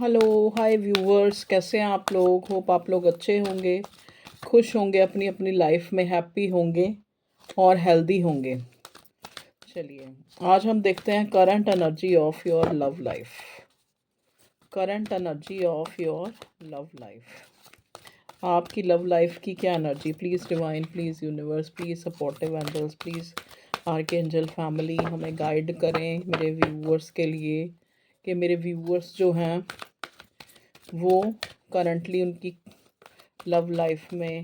Hello, हाय viewers, कैसे हैं आप लोग? होप आप लोग अच्छे होंगे, खुश होंगे, अपनी अपनी लाइफ में हैप्पी होंगे और हेल्दी होंगे। चलिए, आज हम देखते हैं current energy of your love life. Current energy of your love life. आपकी लव लाइफ की क्या energy? Please divine, please universe, please supportive angels, please archangel family हमें गाइड करें मेरे व्यूवर्स के लिए, कि मेरे व्यूवर्स जो हैं वो करंटली उनकी लव लाइफ में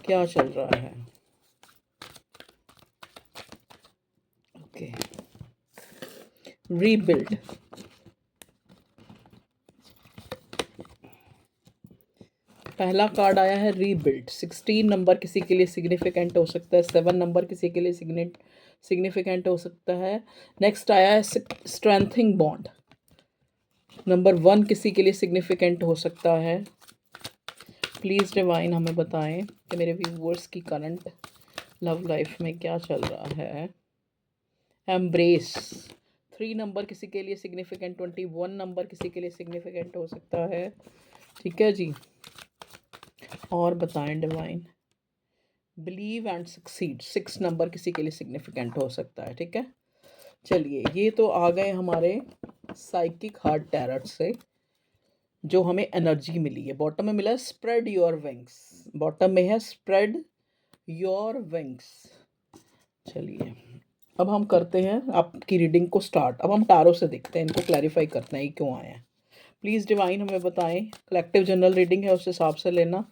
क्या चल रहा है। Okay, rebuild. पहला कार्ड आया है रीबिल्ड। 16 नंबर किसी के लिए सिग्निफिकेंट हो सकता है, 7 नंबर किसी के लिए सिग्निफिकेंट हो सकता है। नेक्स्ट आया है स्ट्रेंथिंग बॉन्ड। नंबर 1 किसी के लिए सिग्निफिकेंट हो सकता है। प्लीज़ डिवाइन हमें बताएं कि मेरे व्यूवर्स की करंट लव लाइफ में क्या चल रहा है। एम्ब्रेस। 3 नंबर किसी के लिए सिग्निफिकेंट, 21 नंबर किसी के लिए सिग्निफिकेंट हो सकता है। ठीक है जी, और बताएं divine. Believe and succeed, 6 number किसी के लिए सिग्निफिकेंट हो सकता है। ठीक है, चलिए, ये तो आ गए हमारे साइकिक हार्ट टैरट से जो हमें एनर्जी मिली है। बॉटम में मिला है स्प्रेड योर विंग्स, बॉटम में है स्प्रेड योर विंग्स। चलिए, अब हम करते हैं आपकी रीडिंग को स्टार्ट। अब हम टारो से देखते हैं, इनको क्लैरिफाई करते हैं ये क्यों आए हैं। प्लीज़ डिवाइन हमें बताएं। कलेक्टिव जनरल रीडिंग है, उस हिसाब से लेना।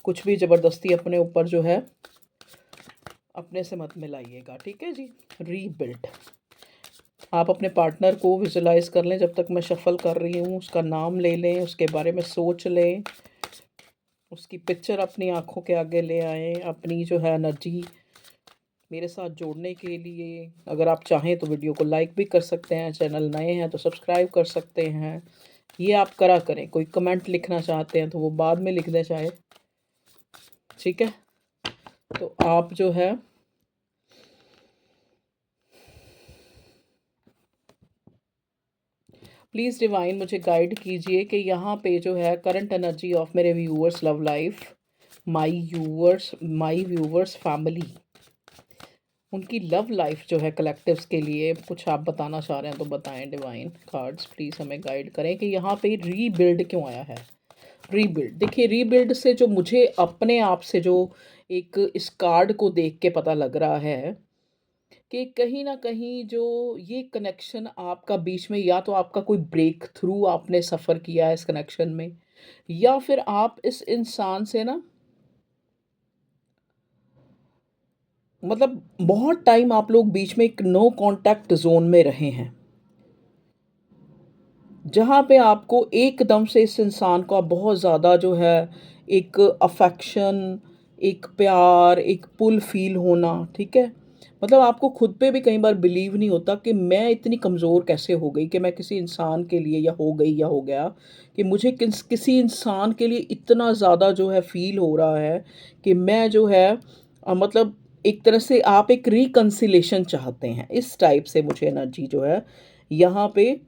कुछ भी ज़बरदस्ती अपने ऊपर जो है अपने से मत मिलाइएगा। ठीक है जी। रीबिल्ड। आप अपने पार्टनर को विजुलाइज कर लें जब तक मैं शफल कर रही हूँ। उसका नाम ले लें, उसके बारे में सोच लें, उसकी पिक्चर अपनी आंखों के आगे ले आएँ। अपनी जो है एनर्जी मेरे साथ जोड़ने के लिए अगर आप चाहें तो वीडियो को लाइक भी कर सकते हैं, चैनल नए हैं तो सब्सक्राइब कर सकते हैं। ये आप करा करें। कोई कमेंट लिखना चाहते हैं तो वो बाद में लिख दें चाहे। ठीक है, तो आप जो है प्लीज़ डिवाइन मुझे गाइड कीजिए कि यहाँ पे जो है करंट एनर्जी ऑफ मेरे viewers love life, my viewers family, उनकी लव लाइफ जो है कलेक्टिव्स के लिए कुछ आप बताना चाह रहे हैं तो बताएं डिवाइन। कार्ड्स प्लीज़ हमें गाइड करें कि यहाँ पे रीबिल्ड क्यों आया है। रीबिल्ड, देखिए, रीबिल्ड से जो मुझे अपने आप से जो एक इस कार्ड को देख के पता लग रहा है कि कहीं ना कहीं जो ये कनेक्शन आपका बीच में, या तो आपका कोई ब्रेक थ्रू आपने सफ़र किया है इस कनेक्शन में, या फिर आप इस इंसान से ना, मतलब बहुत टाइम आप लोग बीच में एक नो कांटेक्ट जोन में रहे हैं, जहाँ पे आपको एकदम से इस इंसान का बहुत ज़्यादा जो है एक अफेक्शन, एक प्यार, एक पुल फील होना। ठीक है, मतलब आपको खुद पे भी कई बार बिलीव नहीं होता कि मैं इतनी कमज़ोर कैसे हो गई, कि मैं किसी इंसान के लिए, या हो गई या हो गया, कि मुझे किसी इंसान के लिए इतना ज़्यादा जो है फील हो रहा है कि मैं जो है मतलब एक तरह से आप एक रिकन्सिलेशन चाहते हैं। इस टाइप से मुझे एनर्जी जो है यहाँ पे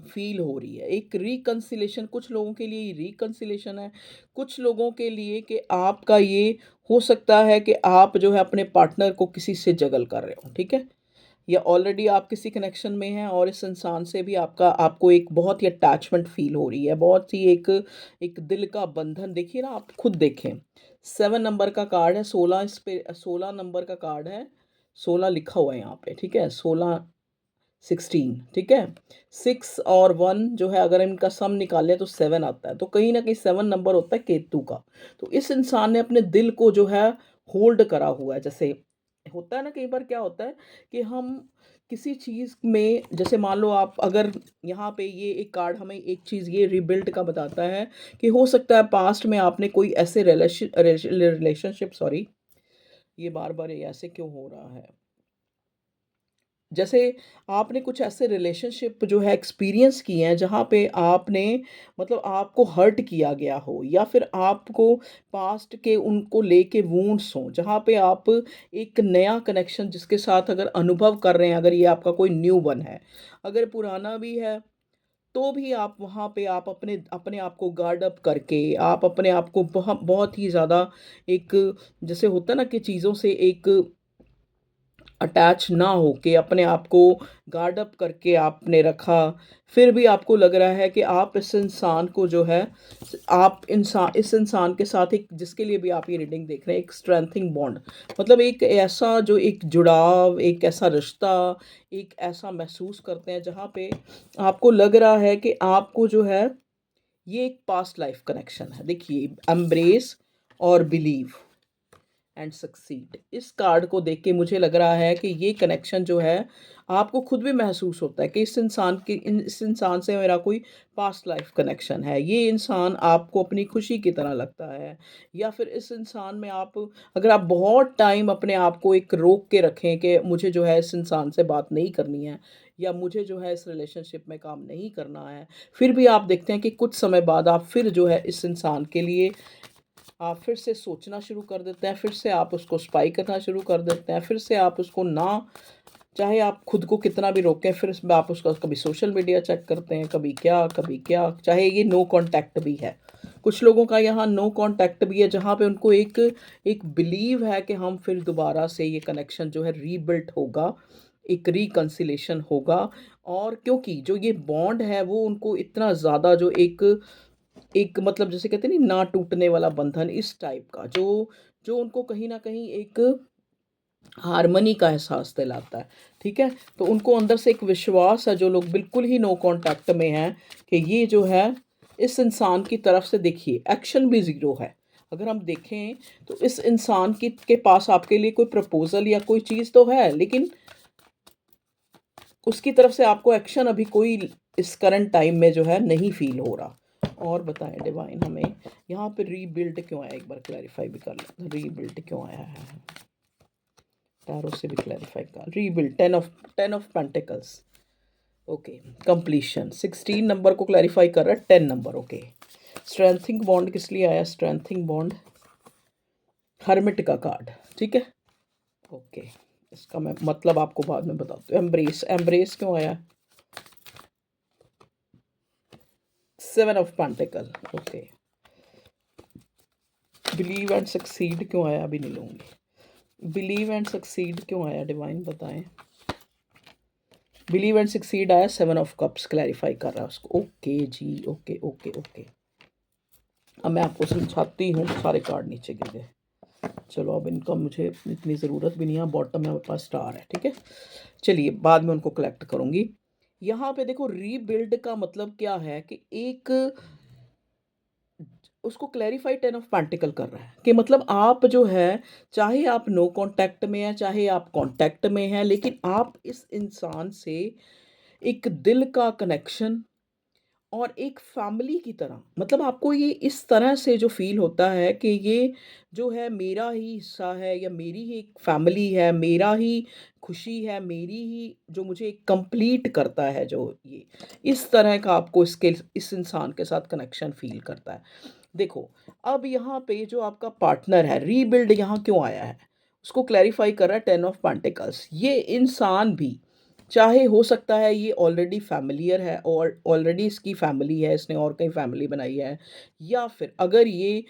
फील हो रही है। एक रिकन्सिलेशन, कुछ लोगों के लिए रिकन्सिलेशन है, कुछ लोगों के लिए कि आपका ये हो सकता है कि आप जो है अपने पार्टनर को किसी से जगल कर रहे हो। ठीक है, या ऑलरेडी आप किसी कनेक्शन में हैं और इस इंसान से भी आपको एक बहुत ही अटैचमेंट फील हो रही है, बहुत ही एक एक दिल का बंधन। देखिए ना, आप खुद देखें, 7 नंबर का कार्ड है, 16 इस पे 16 नंबर का कार्ड है, 16 लिखा हुआ है यहाँ पे। ठीक है, 16 16। ठीक है, 6 और 1 जो है अगर इनका सम निकालें तो 7 आता है, तो कहीं ना कहीं 7 नंबर होता है केतु का। तो इस इंसान ने अपने दिल को जो है होल्ड करा हुआ है। जैसे होता है ना, कई बार क्या होता है कि हम किसी चीज़ में, जैसे मान लो आप अगर, यहाँ पे ये एक कार्ड हमें एक चीज़ ये रिबिल्ड का बताता है कि हो सकता है पास्ट में आपने कोई ऐसे रिलेशनशिप, सॉरी ये बार बार ये ऐसे क्यों हो रहा है, जैसे आपने कुछ ऐसे रिलेशनशिप जो है एक्सपीरियंस किए हैं जहाँ पे आपने, मतलब आपको हर्ट किया गया हो, या फिर आपको पास्ट के उनको लेके वूंड्स हों, जहाँ पे आप एक नया कनेक्शन जिसके साथ अगर अनुभव कर रहे हैं, अगर ये आपका कोई न्यू वन है, अगर पुराना भी है तो भी आप वहाँ पे आप अपने अपने आप को गार्ड अप करके, आप अपने आप को बहुत ही ज़्यादा एक, जैसे होता है ना कि चीज़ों से एक अटैच ना होके अपने आप को गार्ड अप करके आपने रखा, फिर भी आपको लग रहा है कि आप इस इंसान को जो है, आप इंसान इस इंसान के साथ एक, जिसके लिए भी आप ये रीडिंग देख रहे हैं, एक स्ट्रेंथिंग बॉन्ड, मतलब एक ऐसा जो एक जुड़ाव, एक ऐसा रिश्ता, एक ऐसा महसूस करते हैं जहाँ पे आपको लग रहा है कि आपको जो है, ये एक पास्ट लाइफ कनेक्शन है। देखिए, एम्ब्रेस और बिलीव एंड सक्सीड, इस कार्ड को देख के मुझे लग रहा है कि ये कनेक्शन जो है, आपको खुद भी महसूस होता है कि इस इंसान से मेरा कोई पास्ट लाइफ कनेक्शन है। ये इंसान आपको अपनी खुशी की तरह लगता है, या फिर इस इंसान में आप, अगर आप बहुत टाइम अपने आप को एक रोक के रखें कि मुझे जो है इस इंसान से बात नहीं करनी है, या मुझे जो है इस रिलेशनशिप में काम नहीं करना है, फिर भी आप देखते हैं कि कुछ समय बाद आप फिर जो है इस इंसान के लिए आप फिर से सोचना शुरू कर देते हैं, फिर से आप उसको स्पाई करना शुरू कर देते हैं, फिर से आप उसको ना, चाहे आप खुद को कितना भी रोकें, फिर इसमें आप उसका कभी सोशल मीडिया चेक करते हैं, कभी क्या, चाहे ये नो कॉन्टैक्ट भी है। कुछ लोगों का यहाँ नो कॉन्टैक्ट भी है, जहाँ पे उनको एक एक बिलीव है कि हम फिर दोबारा से ये कनेक्शन जो है रीबिल्ट होगा, एक रिकंसिलेशन होगा। और क्योंकि जो ये बॉन्ड है वो उनको इतना ज़्यादा जो एक एक मतलब जैसे कहते हैं नहीं, ना टूटने वाला बंधन, इस टाइप का जो जो उनको कहीं न कहीं एक हार्मनी का एहसास दिलाता है, ठीक है? तो उनको अंदर से एक विश्वास है, जो लोग बिल्कुल ही नो कॉन्टैक्ट में हैं, कि ये जो है इस इंसान की तरफ से, देखिए एक्शन भी ज़ीरो है। अगर हम देखें तो इस इंसान की के पास आपके लिए कोई प्रपोज़ल या कोई चीज़ तो है, लेकिन उसकी तरफ से आपको एक्शन अभी कोई इस करंट टाइम में जो है नहीं फ़ील हो रहा। और बताएँ डिवाइन हमें यहाँ पे रीबिल्ड क्यों आया, एक बार क्लैरिफ़ाई भी कर लेते हैं, रीबिल्ड क्यों आया है? टैरो से भी क्लैरिफ़ाई कर, rebuild 10 of pentacles, okay, completion 16 number को क्लैरिफ़ाई कर रहा है, 10 नंबर, ओके। स्ट्रेंथिंग बॉन्ड किस लिए आया? स्ट्रेंथिंग बॉन्ड हर्मिट का कार्ड, ठीक है? ओके, इसका मैं मतलब आपको बाद में बताती हूँ। एम्ब्रेस, एम्ब्रेस क्यों आया? 7 of pentacle, okay. Believe and succeed क्यों आया? अभी नहीं लूँगी। बिलीव एंड सक्सीड क्यों आया डिवाइन, बताएं। बिलीव एंड सक्सीड आया, 7 ऑफ कप्स क्लैरिफाई कर रहा है उसको। ओके जी, ओके ओके ओके। अब मैं आपको समझाती हूँ, सारे कार्ड नीचे गिर गए। चलो, अब इनका मुझे इतनी ज़रूरत भी नहीं है, बॉटम में हमारे पास स्टार है, ठीक है। चलिए, बाद में उनको कलेक्ट करूँगी। यहाँ पे देखो, रीबिल्ड का मतलब क्या है कि एक, उसको क्लैरिफाई 10 ऑफ पेंटिकल कर रहा है कि मतलब आप जो है, चाहे आप नो कांटेक्ट में हैं, चाहे आप कांटेक्ट में हैं, लेकिन आप इस इंसान से एक दिल का कनेक्शन और एक फैमिली की तरह, मतलब आपको ये इस तरह से जो फ़ील होता है कि ये जो है मेरा ही हिस्सा है, या मेरी ही एक फैमिली है, मेरा ही खुशी है, मेरी ही जो मुझे कंप्लीट करता है, जो ये इस तरह का आपको इसके इस इंसान के साथ कनेक्शन फ़ील करता है। देखो, अब यहाँ पे जो आपका पार्टनर है, रीबिल्ड यहाँ क्यों आया है? उसको क्लैरिफ़ाई कर रहा है 10 ऑफ पेंटिकल्स। ये इंसान भी, चाहे हो सकता है ये ऑलरेडी फ़ैमिलियर है और ऑलरेडी इसकी फ़ैमिली है, इसने और कहीं फ़ैमिली बनाई है, या फिर अगर ये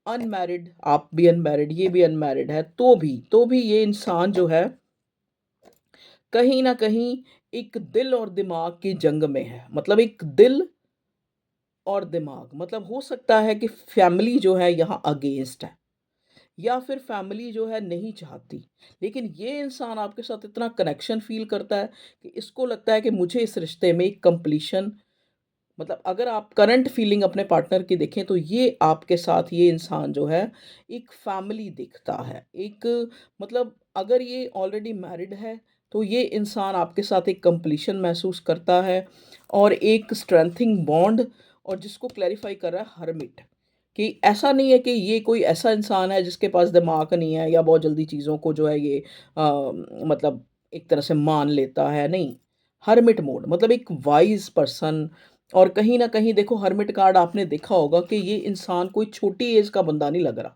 अनमैरिड, आप भी अनमैरिड, ये भी अनमैरिड है, तो भी ये इंसान जो है, कहीं न कहीं एक दिल और दिमाग की जंग में है। मतलब एक दिल और दिमाग, मतलब हो सकता है कि फैमिली जो है यहाँ अगेंस्ट है, या फिर फैमिली जो है नहीं चाहती। लेकिन ये इंसान आपके साथ इतना कनेक्शन फ़ील करता है कि इसको लगता है कि मुझे इस रिश्ते में एक कंप्लीशन, मतलब अगर आप करंट फीलिंग अपने पार्टनर की देखें, तो ये आपके साथ ये इंसान जो है एक फैमिली दिखता है। एक, मतलब अगर ये ऑलरेडी मैरिड है, तो ये इंसान आपके साथ एक कंप्लीशन महसूस करता है और एक स्ट्रेंथिंग बॉन्ड, और जिसको क्लैरिफ़ाई कर रहा है हर्मिट, कि ऐसा नहीं है कि ये कोई ऐसा इंसान है जिसके पास दिमाग नहीं है, या बहुत जल्दी चीज़ों को जो है ये मतलब एक तरह से मान लेता है, नहीं। हर्मिट मोड मतलब एक वाइज़ पर्सन। और कहीं न कहीं देखो, हर्मिट कार्ड आपने देखा होगा कि ये इंसान कोई छोटी एज का बंदा नहीं लग रहा,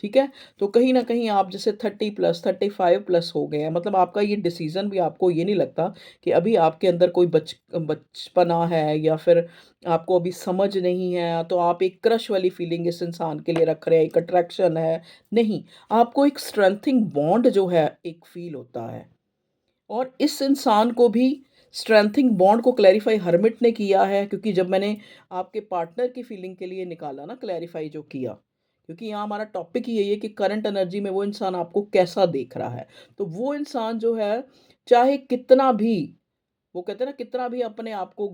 ठीक है? तो कहीं न कहीं आप जैसे 30 प्लस 35 प्लस हो गए हैं, मतलब आपका ये डिसीज़न भी आपको ये नहीं लगता कि अभी आपके अंदर कोई बचपना है या फिर आपको अभी समझ नहीं है, तो आप एक क्रश वाली फीलिंग इस इंसान के लिए रख रहे हैं, एक अट्रैक्शन है। नहीं, आपको एक स्ट्रेंथिंग बॉन्ड जो है एक फ़ील होता है। और इस इंसान को भी स्ट्रेंथिंग बॉन्ड को क्लैरिफ़ाई हर्मिट ने किया है, क्योंकि जब मैंने आपके पार्टनर की फीलिंग के लिए निकाला ना क्लैरिफ़ाई जो किया, क्योंकि यहाँ हमारा टॉपिक ही यही है कि करंट एनर्जी में वो इंसान आपको कैसा देख रहा है। तो वो इंसान जो है, चाहे कितना भी, वो कहते हैं ना, कितना भी अपने आप को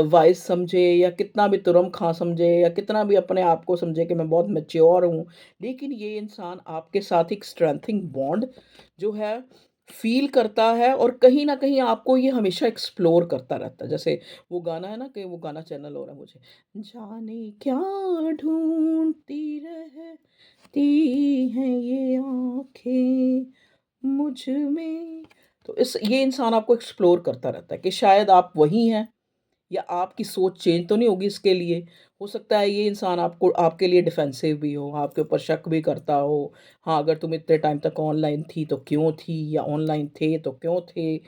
वाइज़ समझे या कितना भी तुरम-खां समझे या कितना भी अपने आप को समझे कि मैं बहुत मैच्योर हूँ, लेकिन ये इंसान आपके साथ एक स्ट्रेंथिंग बॉन्ड जो है फ़ील करता है, और कहीं न कहीं आपको ये हमेशा एक्सप्लोर करता रहता है। जैसे वो गाना है ना, कि वो गाना चैनल हो रहा है मुझे, जाने क्या ढूँढती रहती हैं ये आँखें मुझ में। तो इस ये इंसान आपको एक्सप्लोर करता रहता है कि शायद आप वही हैं, या आपकी सोच चेंज तो नहीं होगी इसके लिए। हो सकता है ये इंसान आपको आपके लिए डिफेंसिव भी हो, आपके ऊपर शक भी करता हो। हाँ, अगर तुम इतने टाइम तक ऑनलाइन थी तो क्यों थी, या ऑनलाइन थे तो क्यों थे?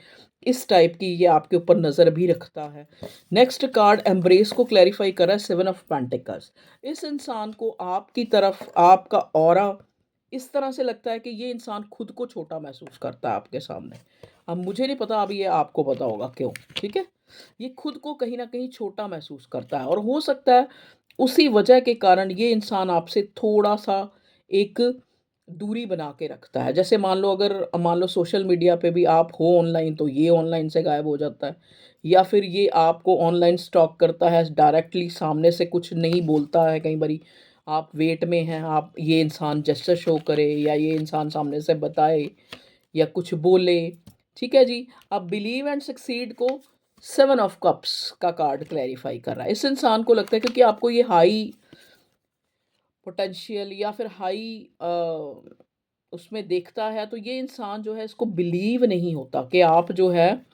इस टाइप की ये आपके ऊपर नज़र भी रखता है। नेक्स्ट कार्ड एम्ब्रेस को क्लैरिफ़ाई कर रहा है, 7 ऑफ पेंटिकल्स। इस इंसान को आपकी तरफ आपका ऑरा इस तरह से लगता है कि ये इंसान खुद को छोटा महसूस करता है आपके सामने। अब मुझे नहीं पता, अब ये आपको पता होगा क्यों, ठीक है? ये खुद को कहीं न कहीं छोटा महसूस करता है, और हो सकता है उसी वजह के कारण ये इंसान आपसे थोड़ा-सा एक दूरी बना के रखता है। जैसे मान लो सोशल मीडिया पे भी आप हो ऑनलाइन, तो ये ऑनलाइन से गायब हो जाता है, या फिर ये आपको ऑनलाइन स्टॉक करता है, डायरेक्टली सामने से कुछ नहीं बोलता है। कई बारी आप वेट में हैं, आप ये इंसान जेस्चर शो करे या ये इंसान सामने से बताए या कुछ बोले, ठीक है जी? अब बिलीव एंड सक्सीड को 7 ऑफ कप्स का कार्ड क्लैरिफ़ाई कर रहा है। इस इंसान को लगता है, क्योंकि आपको ये हाई पोटेंशियल या फिर हाई उसमें देखता है, तो ये इंसान जो है इसको बिलीव नहीं होता कि आप जो है,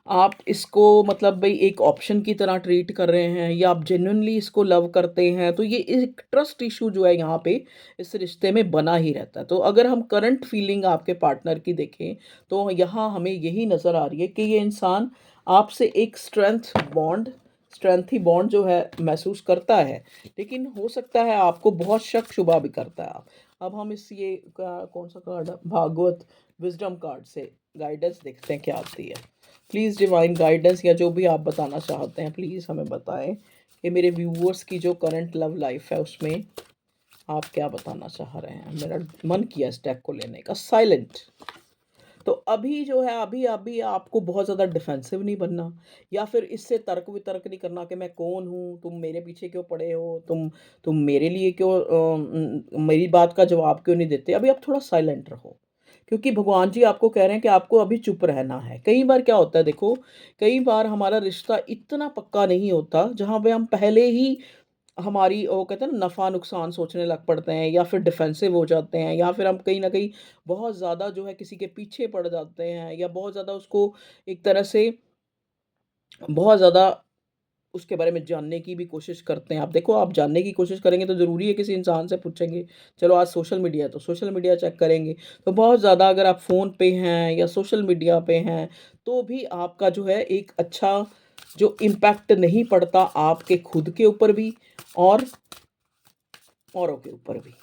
आप इसको मतलब भई एक ऑप्शन की तरह ट्रीट कर रहे हैं, या आप जेन्युइनली इसको लव करते हैं। तो ये एक ट्रस्ट इश्यू जो है यहाँ पे इस रिश्ते में बना ही रहता है। तो अगर हम करंट फीलिंग आपके पार्टनर की देखें, तो यहाँ हमें यही नज़र आ रही है कि ये इंसान आपसे एक स्ट्रेंथी बॉन्ड जो है महसूस करता है, लेकिन हो सकता है आपको बहुत शक-शुबा भी करता है। अब हम इस ये कौन-सा कार्ड है? भागवत विज़डम कार्ड से गाइडेंस देखते हैं क्या आती है। प्लीज़ डिवाइन गाइडेंस, या जो भी आप बताना चाहते हैं प्लीज़ हमें बताएँ कि मेरे व्यूअर्स की जो करंट लव लाइफ़ है उसमें आप क्या बताना चाह रहे हैं? मेरा मन किया इस डेक को लेने का। साइलेंट। तो अभी जो है, अभी आपको बहुत ज़्यादा डिफेंसिव नहीं बनना, या फिर इससे तर्क-वितर्क नहीं करना कि मैं कौन हूँ, तुम मेरे पीछे क्यों पड़े हो, तुम मेरे लिए क्यों मेरी बात का जवाब क्यों नहीं देते? अभी आप थोड़ा साइलेंट रहो, क्योंकि भगवान जी आपको कह रहे हैं कि आपको अभी चुप रहना है। कई बार क्या होता है देखो, कई बार हमारा रिश्ता इतना पक्का नहीं होता, जहाँ पे हम पहले ही हमारी वो कहते हैं ना नफ़ा-नुकसान सोचने लग पड़ते हैं, या फिर डिफेंसिव हो जाते हैं, या फिर हम कहीं न कहीं बहुत ज़्यादा जो है किसी के पीछे पड़ जाते हैं, या बहुत ज़्यादा उसको एक तरह से बहुत ज़्यादा उसके बारे में जानने की भी कोशिश करते हैं। आप देखो, आप जानने की कोशिश करेंगे तो ज़रूरी है किसी इंसान से पूछेंगे। चलो आज सोशल मीडिया है तो सोशल मीडिया चेक करेंगे। तो बहुत ज़्यादा अगर आप फ़ोन पे हैं या सोशल मीडिया पे हैं, तो भी आपका जो है एक अच्छा जो इम्पैक्ट नहीं पड़ता आपके खुद के ऊपर भी, और औरों के ऊपर भी।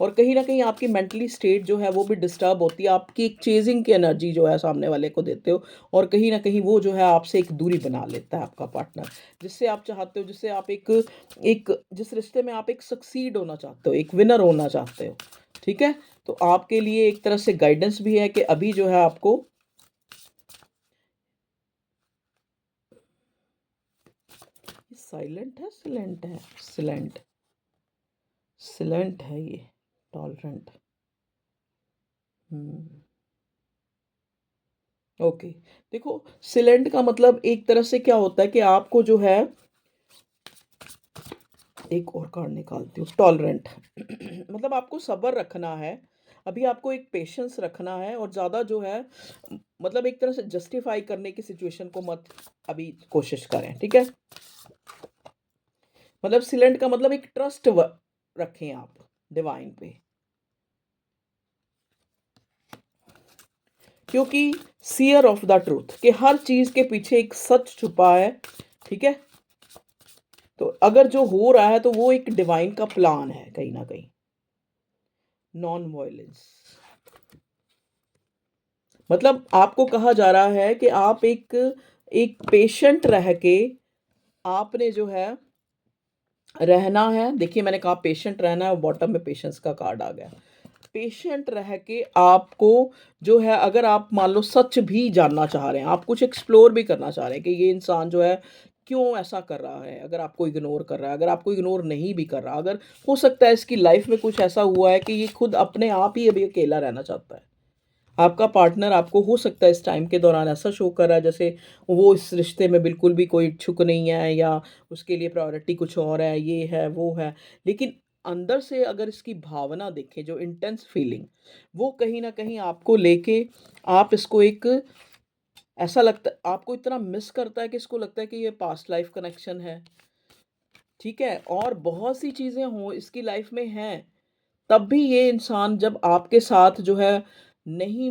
और कहीं न कहीं आपकी मेंटली स्टेट जो है वो भी डिस्टर्ब होती है। आपकी एक चेज़िंग की एनर्जी जो है सामने वाले को देते हो, और कहीं न कहीं वो जो है आपसे एक दूरी बना लेता है आपका पार्टनर। जिससे आप चाहते हो, जिससे आप एक एक जिस रिश्ते में आप एक सक्सीड होना चाहते हो, एक विनर होना चाहते हो, ठीक है? तो आपके लिए एक तरह से गाइडेंस भी है कि अभी जो है आपको साइलेंट है, सिलेंट है? सिलेंट, सिलेंट है ये, टॉलरेंट। हुँ। ओके। देखो, सिलेंट का मतलब एक तरह से क्या होता है कि आपको जो है, एक और कार्ड निकालती हूँ, टॉलरेंट। मतलब आपको सब्र रखना है, अभी आपको एक पेशेंस रखना है, और ज़्यादा जो है मतलब एक तरह से जस्टिफाई करने की सिचुएशन को मत अभी कोशिश करें, ठीक है? मतलब सिलेंट का मतलब एक रखें आप डिवाइन पे। क्योंकि सीयर ऑफ द ट्रूथ कि हर चीज़ के पीछे एक सच छुपा है, ठीक है? तो अगर जो हो रहा है तो वो एक डिवाइन का प्लान है कहीं न कहीं। नॉन वायलेंस मतलब आपको कहा जा रहा है कि आप एक एक पेशेंट रह के आपने जो है रहना है। देखिए मैंने कहा पेशेंट रहना है और बॉटम में पेशेंस का कार्ड आ गया। पेशेंट रह के आपको जो है अगर आप मान लो सच भी जानना चाह रहे हैं, आप कुछ एक्सप्लोर भी करना चाह रहे हैं कि ये इंसान जो है क्यों ऐसा कर रहा है, अगर आपको इग्नोर कर रहा है, अगर आपको इग्नोर नहीं भी कर रहा, अगर हो सकता है इसकी लाइफ में कुछ ऐसा हुआ है कि ये खुद अपने आप ही अभी अकेला रहना चाहता है। आपका पार्टनर आपको हो सकता है इस टाइम के दौरान ऐसा शो कर रहा है जैसे वो इस रिश्ते में बिल्कुल भी कोई इच्छुक नहीं है या उसके लिए प्रायोरिटी कुछ और है, ये है, वो है। लेकिन अंदर से अगर इसकी भावना देखें जो इंटेंस फीलिंग, वो कहीं न कहीं आपको लेके आप इसको एक ऐसा लगता है आपको इतना मिस करता है कि इसको लगता है कि ये पास्ट लाइफ कनेक्शन है, ठीक है? और बहुत सी चीज़ें हों इसकी लाइफ में हैं, तब भी ये इंसान जब आपके साथ जो है नहीं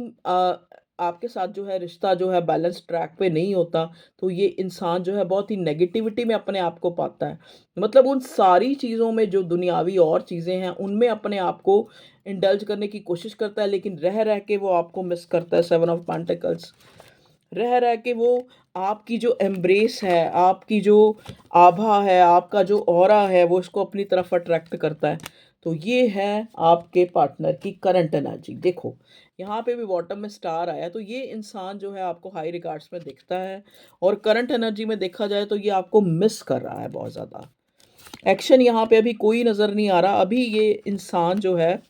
आपके साथ जो है रिश्ता जो है बैलेंस ट्रैक पे नहीं होता, तो ये इंसान जो है बहुत ही नेगेटिविटी में अपने आप को पाता है। मतलब उन सारी चीज़ों में जो दुनियावी और चीज़ें हैं, उनमें अपने आप को इंडल्ज करने की कोशिश करता है, लेकिन रह-रह के वो आपको मिस करता है, 7 ऑफ पेंटिकल्स। रह-रह के वो आपकी जो एम्ब्रेस है, आपकी जो आभा है, आपका जो ऑरा है, वो उसको अपनी तरफ अट्रैक्ट करता है। तो ये है आपके पार्टनर की करंट एनर्जी। देखो, यहाँ पे भी बॉटम में स्टार आया, तो ये इंसान जो है आपको हाई रिगार्ड्स में दिखता है और करंट एनर्जी में देखा जाए तो ये आपको मिस कर रहा है बहुत ज़्यादा। एक्शन यहाँ पे अभी कोई नज़र नहीं आ रहा। अभी ये इंसान जो है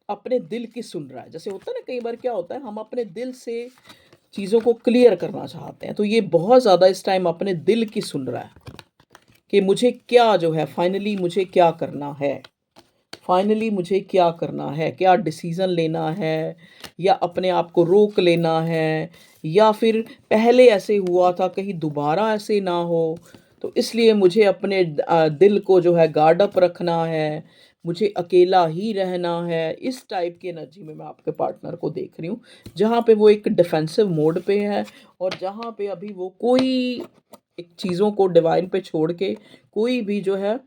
अपने दिल की सुन रहा है। जैसे होता है ना कई बार क्या होता है हम अपने दिल से चीज़ों को क्लियर करना चाहते हैं, तो ये बहुत ज़्यादा इस टाइम अपने दिल की सुन रहा है कि मुझे क्या जो है फाइनली मुझे क्या करना है। फाइनली मुझे क्या करना है, क्या डिसीज़न लेना है या अपने आप को रोक लेना है या फिर पहले ऐसे हुआ था कहीं दोबारा ऐसे ना हो, तो इसलिए मुझे अपने दिल को जो है गार्ड अप रखना है, मुझे अकेला ही रहना है। इस टाइप की एनर्जी में मैं आपके पार्टनर को देख रही हूँ, जहाँ पे वो एक डिफेंसिव मोड पे है और जहाँ पे अभी वो कोई एक चीज़ों को डिवाइन पे छोड़ के कोई भी जो है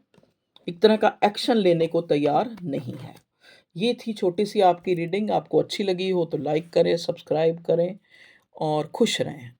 एक तरह का एक्शन लेने को तैयार नहीं है। ये थी छोटी-सी आपकी रीडिंग, आपको अच्छी लगी हो तो लाइक करें, सब्सक्राइब करें और खुश रहें।